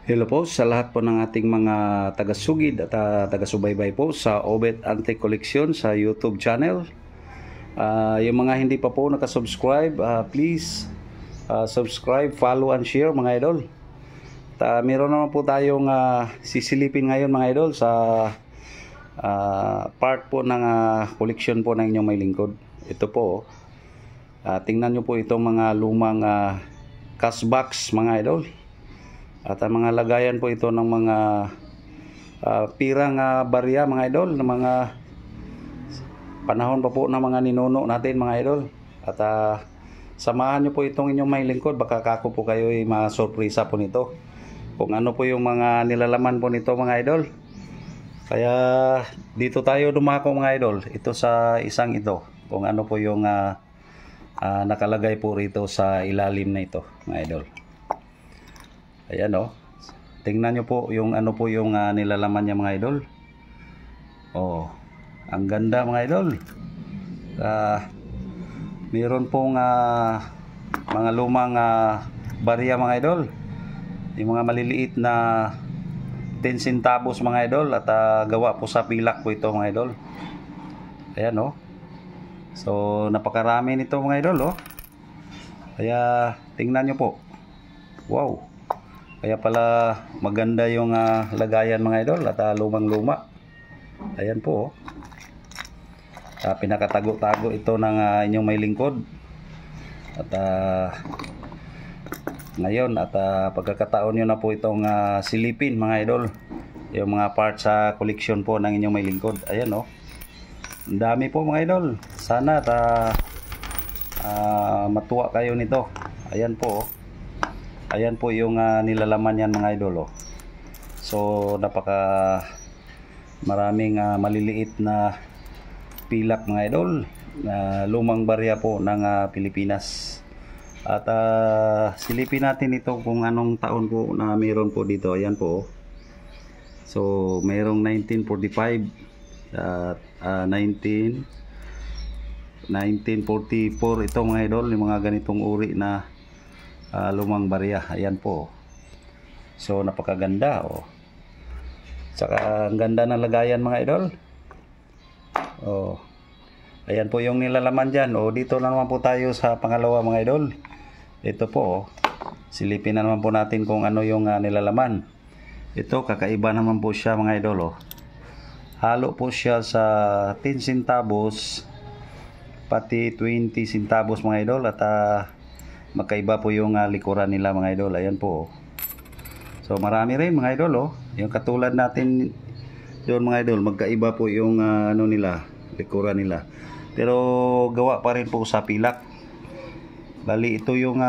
Hello po sa lahat po ng ating mga taga-sugid at taga-subaybay po sa Obet Antique Collection sa YouTube channel. Yung mga hindi pa po nakasubscribe, please subscribe, follow and share mga idol. Meron naman po tayong sisilipin ngayon mga idol sa part po ng collection po ng inyong may lingkod. Ito po, tingnan nyo po itong mga lumang cash box mga idol. At ang mga lagayan po ito ng mga pirang barya mga idol, ng mga panahon pa po ng mga ninuno natin mga idol. At samahan nyo po itong inyong may lingkod, baka kako po kayo ay masurpresa po nito kung ano po yung mga nilalaman po nito mga idol. Kaya dito tayo dumako mga idol, ito sa isang ito, kung ano po yung nakalagay po rito sa ilalim na ito mga idol. Ayan o. Tingnan nyo po yung ano po yung nilalaman niya mga idol. Oh, ang ganda mga idol. Meron pong mga lumang barya mga idol. Yung mga maliliit na 10 centavos mga idol at gawa po sa pilak po ito mga idol. Ayan o. So napakarami nito mga idol o. Kaya tingnan nyo po. Wow. Kaya pala maganda yung lagayan mga idol at lumang luma. Ayan po. Pinakatago-tago ito ng inyong may lingkod. At ngayon at pagkakataon nyo na po itong silipin mga idol. Yung mga parts sa collection po ng inyong may lingkod. Ayan o. Ang dami po mga idol. Sana at matuwa kayo nito. Ayan po. Ayan po yung nilalaman yan mga idol. So napaka maraming maliliit na pilak mga idol na lumang barya po ng Pilipinas. At silipin natin ito kung anong taon po na meron po dito. Ayan po. So mayroong 1945 at 1944 ito mga idol, yung mga ganitong uri na lumang barya. Ayan po. So napakaganda oh. Saka ang ganda ng lagayan mga idol. Oh. Ayan po yung nilalaman diyan. Oh, dito na naman po tayo sa pangalawa mga idol. Ito po oh. Silipin na naman po natin kung ano yung nilalaman. Ito kakaiba naman po siya mga idol oh. Halo po siya sa 10 centavos pati 20 centavos mga idol at magkaiba po yung likuran nila mga idol. Ayan po. So marami rin mga idol oh. Yung katulad natin yun mga idol, magkaiba po yung ano nila, likuran nila. Pero gawa pa rin po sa pilak. Bali ito yung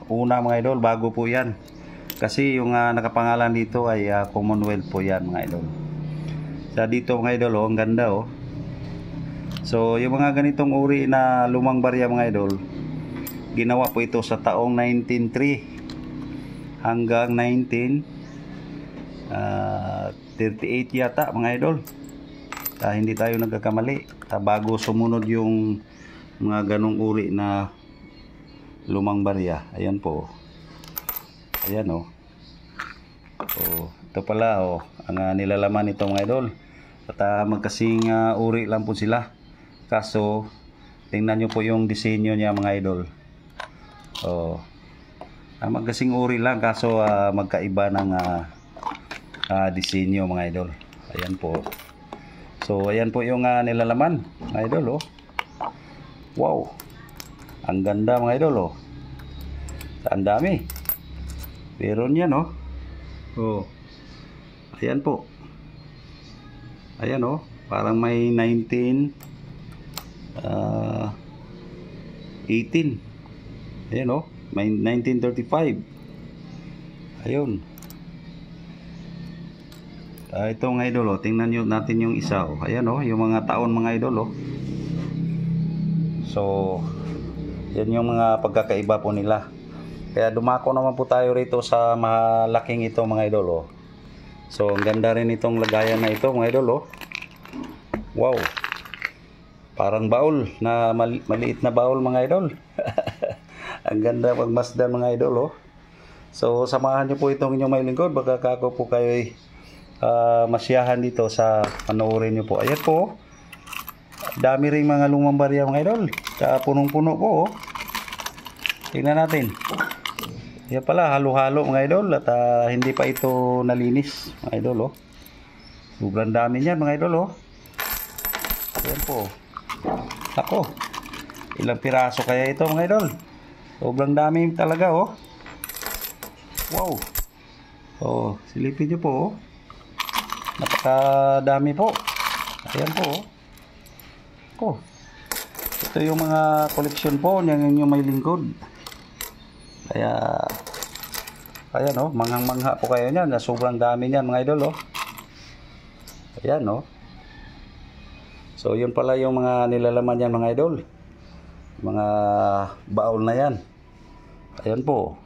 una mga idol, bago po yan. Kasi yung nakapangalan dito ay Commonwealth po yan mga idol. Sa dito mga idol oh, ang ganda oh. So yung mga ganitong uri na lumang barya mga idol, ginawa po ito sa taong 1903 hanggang 1938 yata mga idol. Hindi tayo nagkakamali. Bago sumunod yung mga ganong uri na lumang barya. Ayan po. Ayan o. Ito pala o. Ang nilalaman nito mga idol. At magkasing uri lang po sila. Kaso tingnan nyo po yung disenyo niya mga idol. Magkasing uri lang kaso magkaiba ng disenyo mga idol. Ayan po. So ayan po yung nilalaman mga idol oh. Wow. Ang ganda mga idol oh. Ang dami. Meron yan oh. Ayan po. Ayan oh. Parang may 18. Ayan oh. May 1935. Ayun. Ito mga idol oh. Tingnan nyo natin yung isa oh. Ayan oh. Yung mga taon mga idol oh. So yan yung mga pagkakaiba po nila. Kaya dumako naman po tayo rito sa malaking ito mga idol oh. So ang ganda rin itong lagayan na ito mga idol oh. Wow. Parang baul na maliit na baul mga idol. Ang ganda pagmasdan mga idol oh. So samahan niyo po itong inyong may lingkod, baka kako po kayo masiyahan dito sa panoorin niyo po. Ayan po, dami ring mga lumang barya mga idol, punong-puno po. Tingnan natin. Yan pala, halo-halo mga idol, at hindi pa ito nalinis mga idol. Sobrang dami niyan mga idol. Ayan po. Ako, ilang piraso kaya ito mga idol? Sobrang dami talaga. Wow. Silipin nyo po. Napakadami po. Ayan po. Ito yung mga koleksyon po ng inyong may lingkod. Kaya ayan manghang-mangha po kayo niyan. Sobrang dami niyan mga idol. Ayan So yun pala yung mga nilalaman niyan mga idol. Mga baul na yan. Ayan po.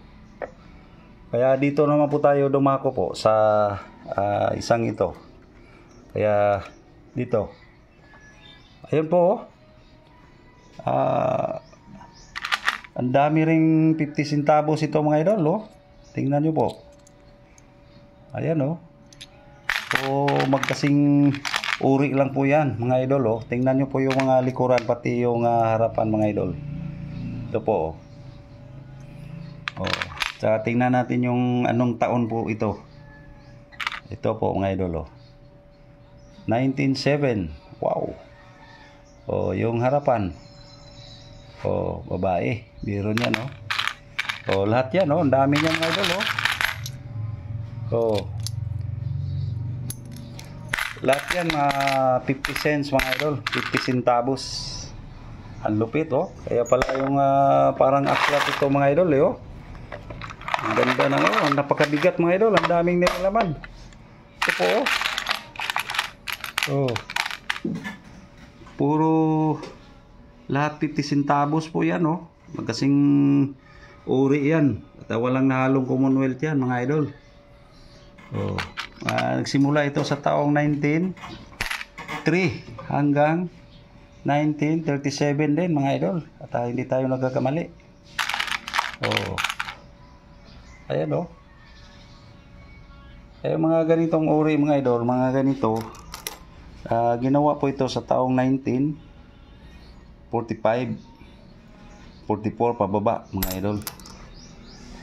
Kaya dito naman po tayo dumako po sa isang ito. Kaya dito. Ayan po. Ang dami ring 50 centavos ito mga idol. Tingnan nyo po. Ayan So magkasing uri lang po yan mga idol. Tingnan nyo po yung mga likuran pati yung harapan mga idol. Ito po. Tsaka tingnan natin yung anong taon po ito. Ito po mga idol. 1907. Wow. Yung harapan. Babae. Biro niyan lahat yan ang dami niyan mga idol. Lahat yan 50 cents mga idol. 50 centavos. Ang lupit Kaya pala yung parang aklat ito mga idol Ang ganda na ang napakabigat mga idol. Ang daming nilalaman. Ito po puro lahat 50 centavos po yan Magkasing uri yan. At walang nahalong Commonwealth yan mga idol. Nagsimula ito sa taong 1903 hanggang 1937 din mga idol. At hindi tayo nagkakamali. Ayan mga ganitong uri mga idol, mga ganito ginawa po ito sa taong 1945 44 pababa mga idol.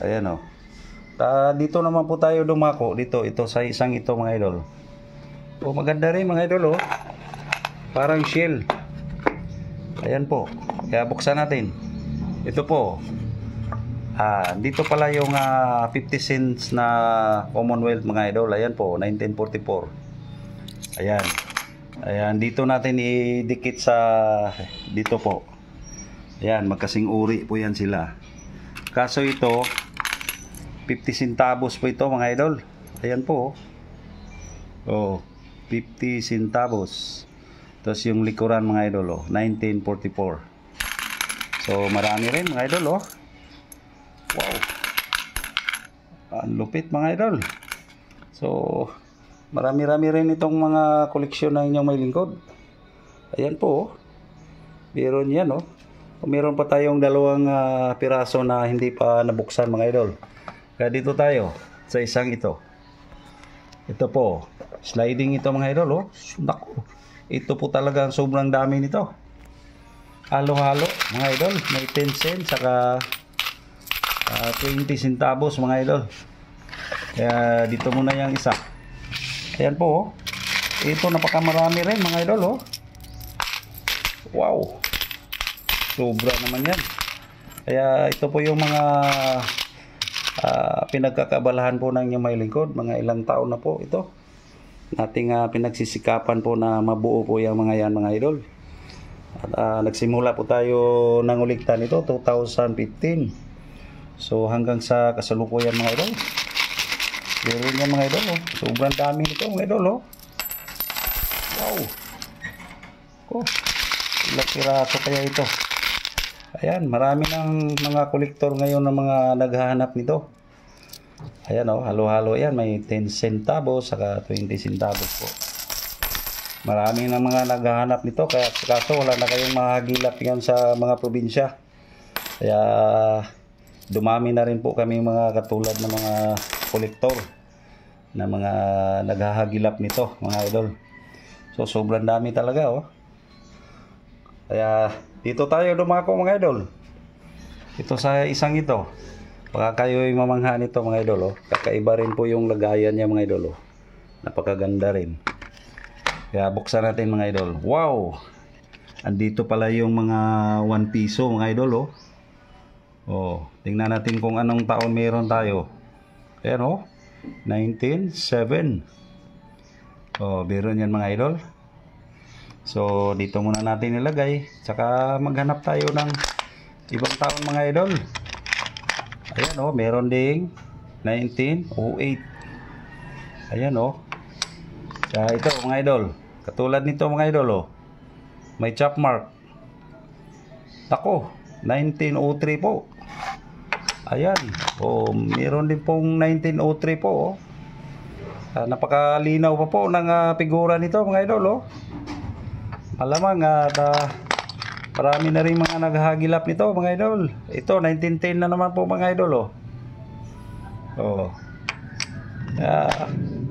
Ayan dito naman po tayo dumako ito sa isang ito mga idol. Maganda rin mga idol parang shell. Ayan po. Kaya buksan natin. Ito po. Dito pala yung 50 cents na Commonwealth mga idol. Ayan po, 1944. Ayan, dito natin idikit sa dito po. Ayan, magkasing uri po yan sila. Kaso ito 50 centavos po ito mga idol. Ayan po. 50 centavos. Tapos yung likuran mga idol 1944. So marami rin mga idol Wow. Ang lupit mga idol. So, marami-rami rin itong mga koleksyon ng inyong may lingkod. Ayan po. Meron yan Meron pa tayong dalawang piraso na hindi pa nabuksan mga idol. Kaya dito tayo sa isang ito. Ito po. Sliding ito mga idol Naku. Ito po talaga ang sobrang dami nito. Halo-halo mga idol. May 10 cents saka 20 centavos mga idol. Kaya dito muna yung isa. Ayan po Ito napakamarami rin mga idol Wow. Sobra naman yan. Kaya ito po yung mga pinagkakabalahan po ng inyong may lingkod. Mga ilang taon na po ito. Nating pinagsisikapan po na mabuo po yung mga yan mga idol. At nagsimula po tayo ng uligtan ito 2015. So hanggang sa kasalukuyan mga idol. Pero yan mga idol sobrang dami nito mga idol Wow. Ilang piraso kaya ito. Ayan, marami ng mga kolektor ngayon na mga naghahanap nito. Ayan halo-halo yan. May 10 centavos saka 20 centavos po. Marami ng mga naghahanap nito. Kaya kaso wala na kayong mahagilap yan sa mga probinsya. Kaya dumami na rin po kami mga katulad ng mga kolektor na mga naghahagilap nito mga idol. So sobrang dami talaga oh. Kaya dito tayo dumako mga idol. Ito sa isang ito. Baka kayo ay mamangha nito mga idol oh. Kakaiba rin po yung lagayan niya mga idol oh. Napakaganda rin. Kaya buksan natin mga idol. Wow! Andito pala yung mga 1 piso mga idol oh. Oh, tingnan natin kung anong taon meron tayo. Ayan oh. 1907. Oh, meron yan mga idol. So dito muna natin ilagay. Tsaka maghanap tayo ng ibang taon mga idol. Ayan oh, meron ding 1908. Ayan oh. Tsaka ito mga idol. Katulad nito mga idol oh. May chop mark. Ako, 1903 po. Ayan. Oh, meron din pong 1903 po oh. Napakalinaw pa po ng figura nito mga idol oh. Malamang marami na rin mga naghahagilap nito mga idol. Ito 1910 na naman po mga idol oh. Oh.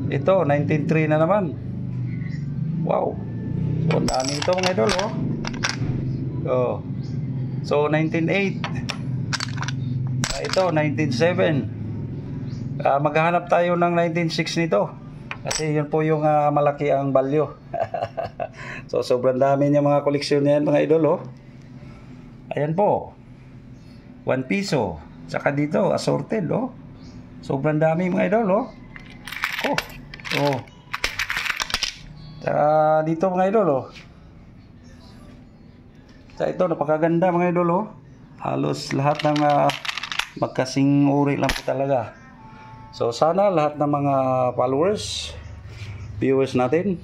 Ito 1903 na naman. Wow. So dami ito mga idol oh. Oh. So 1908. Ito 1907. Maghahanap tayo ng 1906 nito. Kasi yun po yung malaki ang value. So sobrang dami niya mga koleksyon niyan mga idol oh. Ayan po. 1 piso. Saka dito assorted oh. Sobrang dami mga idol oh. Oh. Oh. Saka dito mga idol oh. Saka ito napakaganda mga idol oh. Halos lahat ng magkasing uri lang po talaga. So sana lahat ng mga followers, viewers natin,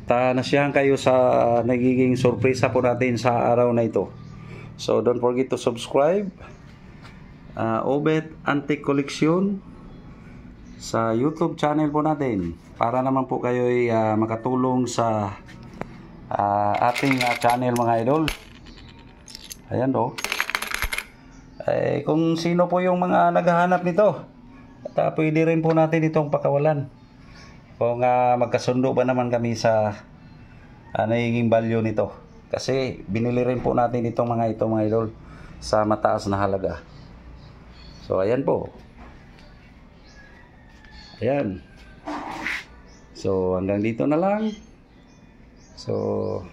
nasiyahan kayo sa nagiging sorpresa po natin sa araw na ito. So don't forget to subscribe Obet Antique Collection sa YouTube channel po natin para naman po kayo ay makatulong sa ating channel mga idol. Ayan do. Kung sino po yung mga naghahanap nito, at pwede rin po natin itong pakawalan kung magkasundo ba naman kami sa nagiging value nito. Kasi binili rin po natin itong mga idol sa mataas na halaga. So ayan po. Ayan. So hanggang dito na lang. So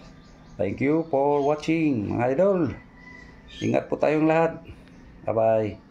thank you for watching mga idol. Ingat po tayong lahat. Bye bye.